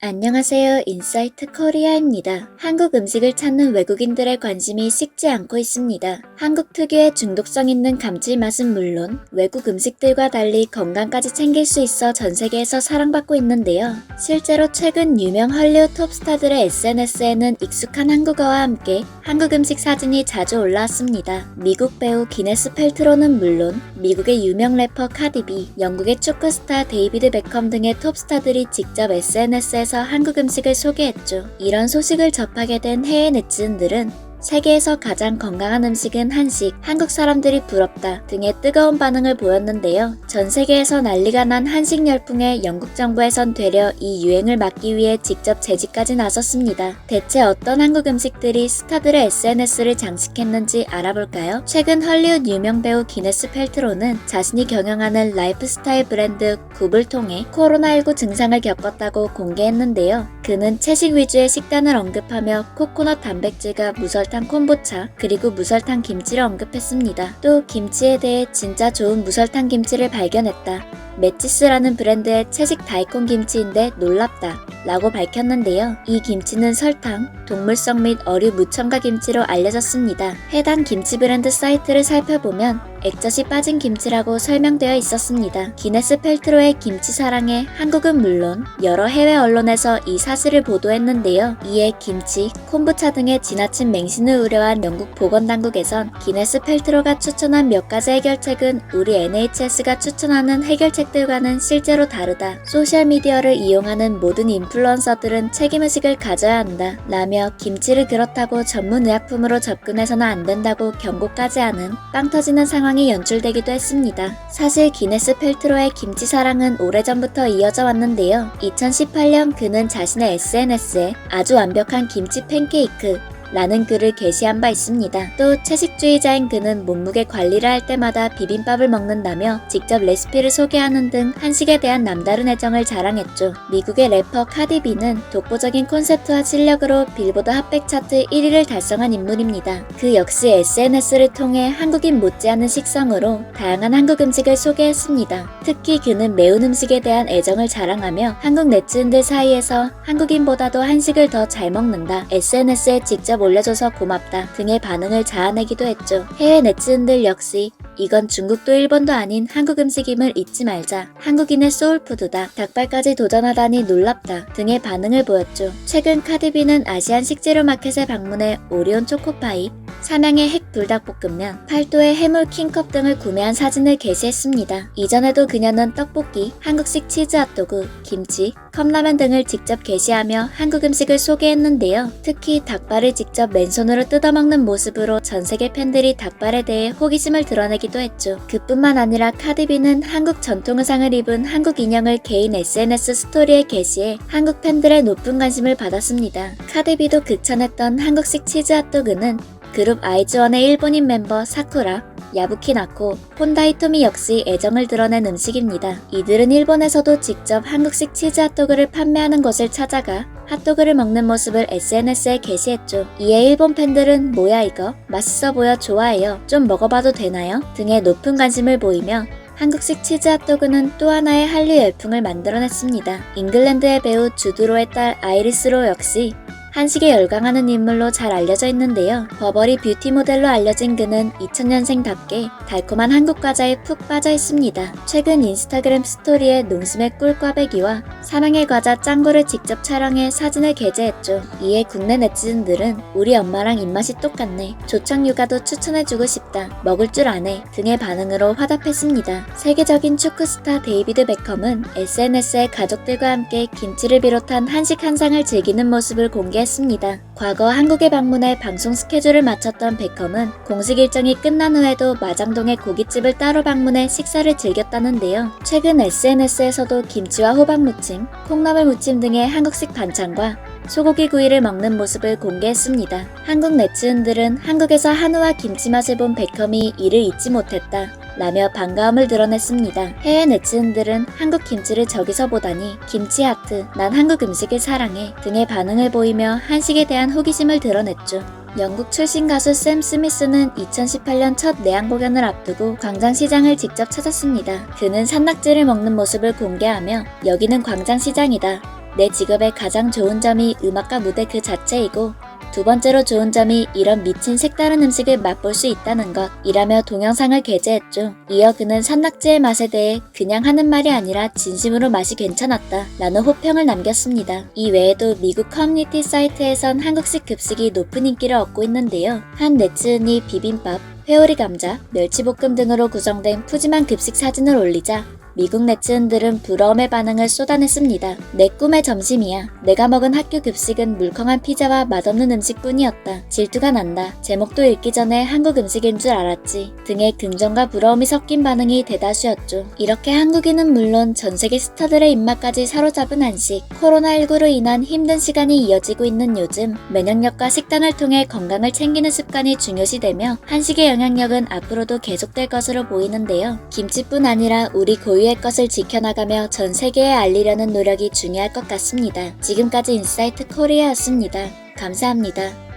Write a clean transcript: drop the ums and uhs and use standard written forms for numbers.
안녕하세요. 인사이트 코리아입니다. 한국 음식을 찾는 외국인들의 관심이 식지 않고 있습니다. 한국 특유의 중독성 있는 감칠맛은 물론 외국 음식들과 달리 건강까지 챙길 수 있어 전 세계에서 사랑받고 있는데요. 실제로 최근 유명 헐리우드 톱스타들의 SNS에는 익숙한 한국어와 함께 한국 음식 사진이 자주 올라왔습니다. 미국 배우 기네스 펠트로는 물론 미국의 유명 래퍼 카디비, 영국의 축구 스타 데이비드 베컴 등의 톱스타들이 직접 SNS에서 한국 음식을 소개했죠. 이런 소식을 접하게 된 해외 네티즌들은 세계에서 가장 건강한 음식은 한식, 한국 사람들이 부럽다 등의 뜨거운 반응을 보였는데요. 전 세계에서 난리가 난 한식 열풍에 영국 정부에선 되려 이 유행을 막기 위해 직접 제지까지 나섰습니다. 대체 어떤 한국 음식들이 스타들의 SNS를 장식했는지 알아볼까요? 최근 헐리우드 유명 배우 기네스 펠트로는 자신이 경영하는 라이프스타일 브랜드 굽을 통해 코로나19 증상을 겪었다고 공개했는데요. 그는 채식 위주의 식단을 언급하며 코코넛 단백질과 무설탕 콤보차 그리고 무설탕 김치를 언급했습니다. 또 김치에 대해 진짜 좋은 무설탕 김치를 발견했다. 매치스라는 브랜드의 채식 다이콘 김치인데 놀랍다 라고 밝혔는데요. 이 김치는 설탕, 동물성 및 어류 무첨가 김치로 알려졌습니다. 해당 김치 브랜드 사이트를 살펴보면 액젓이 빠진 김치라고 설명되어 있었습니다. 기네스 펠트로의 김치 사랑에 한국은 물론 여러 해외 언론에서 이 사실을 보도했는데요. 이에 김치, 콤부차 등의 지나친 맹신을 우려한 영국 보건당국에선 기네스 펠트로가 추천한 몇 가지 해결책은 우리 NHS가 추천하는 해결책들과는 실제로 다르다. 소셜미디어를 이용하는 모든 인플루언서들은 책임의식을 가져야 한다. 라며 김치를 그렇다고 전문의약품으로 접근해서는 안 된다고 경고까지 하는 빵 터지는 상황이 연출되기도 했습니다. 사실 기네스 펠트로의 김치 사랑은 오래전부터 이어져 왔는데요. 2018년 그는 자신의 SNS에 아주 완벽한 김치 팬케이크 라는 글을 게시한 바 있습니다. 또 채식주의자인 그는 몸무게 관리를 할 때마다 비빔밥을 먹는다며 직접 레시피를 소개하는 등 한식에 대한 남다른 애정을 자랑했죠. 미국의 래퍼 카디비는 독보적인 콘셉트와 실력으로 빌보드 핫백 차트 1위를 달성한 인물입니다. 그 역시 SNS를 통해 한국인 못지않은 식성으로 다양한 한국 음식을 소개했습니다. 특히 그는 매운 음식에 대한 애정을 자랑하며 한국 네티즌들 사이에서 한국인보다도 한식을 더 잘 먹는다, SNS에 직접 올려줘서 고맙다 등의 반응을 자아내기도 했죠. 해외 네티즌들 역시 이건 중국도 일본도 아닌 한국 음식임을 잊지 말자, 한국인의 소울푸드다, 닭발까지 도전하다니 놀랍다 등의 반응을 보였죠. 최근 카디비는 아시안 식재료 마켓에 방문해 오리온 초코파이, 삼양의 핵 불닭볶음면, 팔도의 해물 킹컵 등을 구매한 사진을 게시했습니다. 이전에도 그녀는 떡볶이, 한국식 치즈 핫도그, 김치, 컵라면 등을 직접 게시하며 한국 음식을 소개했는데요. 특히 닭발을 직접 맨손으로 뜯어먹는 모습으로 전세계 팬들이 닭발에 대해 호기심을 드러내기도 했죠. 그뿐만 아니라 카디비는 한국 전통 의상을 입은 한국 인형을 개인 SNS 스토리에 게시해 한국 팬들의 높은 관심을 받았습니다. 카디비도 극찬했던 한국식 치즈 핫도그는 그룹 아이즈원의 일본인 멤버 사쿠라, 야부키 나코, 혼다 히토미 역시 애정을 드러낸 음식입니다. 이들은 일본에서도 직접 한국식 치즈 핫도그를 판매하는 곳을 찾아가 핫도그를 먹는 모습을 SNS에 게시했죠. 이에 일본 팬들은 뭐야 이거? 맛있어 보여 좋아해요. 좀 먹어봐도 되나요? 등의 높은 관심을 보이며 한국식 치즈 핫도그는 또 하나의 한류 열풍을 만들어냈습니다. 잉글랜드의 배우 주드로의 딸 아이리스로 역시 한식에 열광하는 인물로 잘 알려져 있는데요. 버버리 뷰티 모델로 알려진 그는 2000년생답게 달콤한 한국 과자에 푹 빠져 있습니다. 최근 인스타그램 스토리에 농심의 꿀꽈배기와 삼양의 과자 짱구를 직접 촬영해 사진을 게재했죠. 이에 국내 네티즌들은 우리 엄마랑 입맛이 똑같네, 조청 육아도 추천해주고 싶다, 먹을 줄 아네 등의 반응으로 화답했습니다. 세계적인 축구 스타 데이비드 베컴은 SNS에 가족들과 함께 김치를 비롯한 한식 한 상을 즐기는 모습을 공개했습니다. 과거 한국에 방문해 방송 스케줄을 마쳤던 베컴은 공식 일정이 끝난 후에도 마장동의 고깃집을 따로 방문해 식사를 즐겼다는데요. 최근 SNS에서도 김치와 호박 무침, 콩나물 무침 등의 한국식 반찬과 소고기 구이를 먹는 모습을 공개했습니다. 한국 네티즌들은 한국에서 한우와 김치 맛을 본 베컴이 이를 잊지 못했다 라며 반가움을 드러냈습니다. 해외 네티즌들은 한국 김치를 저기서 보다니 김치 하트, 난 한국 음식을 사랑해 등의 반응을 보이며 한식에 대한 호기심을 드러냈죠. 영국 출신 가수 샘 스미스는 2018년 첫 내한 공연을 앞두고 광장시장을 직접 찾았습니다. 그는 산낙지를 먹는 모습을 공개하며 여기는 광장시장이다, 내 직업의 가장 좋은 점이 음악과 무대 그 자체이고 두 번째로 좋은 점이 이런 미친 색다른 음식을 맛볼 수 있다는 것 이라며 동영상을 게재했죠. 이어 그는 산낙지의 맛에 대해 그냥 하는 말이 아니라 진심으로 맛이 괜찮았다 라는 호평을 남겼습니다. 이 외에도 미국 커뮤니티 사이트에선 한국식 급식이 높은 인기를 얻고 있는데요. 한 네츠은이 비빔밥, 회오리 감자, 멸치볶음 등으로 구성된 푸짐한 급식 사진을 올리자 미국 네츠은들은 부러움의 반응을 쏟아냈습니다. 내 꿈의 점심이야. 내가 먹은 학교 급식은 물컹한 피자와 맛없는 음식뿐이었다. 질투가 난다. 제목도 읽기 전에 한국 음식인 줄 알았지. 등의 긍정과 부러움이 섞인 반응이 대다수였죠. 이렇게 한국인은 물론 전 세계 스타들의 입맛까지 사로잡은 한식. 코로나19로 인한 힘든 시간이 이어지고 있는 요즘 면역력과 식단을 통해 건강을 챙기는 습관이 중요시되며 한식의 영향력은 앞으로도 계속될 것으로 보이는데요. 김치뿐 아니라 우리 고유의 것을 지켜나가며 전 세계에 알리려는 노력이 중요할 것 같습니다. 지금까지 인사이트 코리아였습니다. 감사합니다.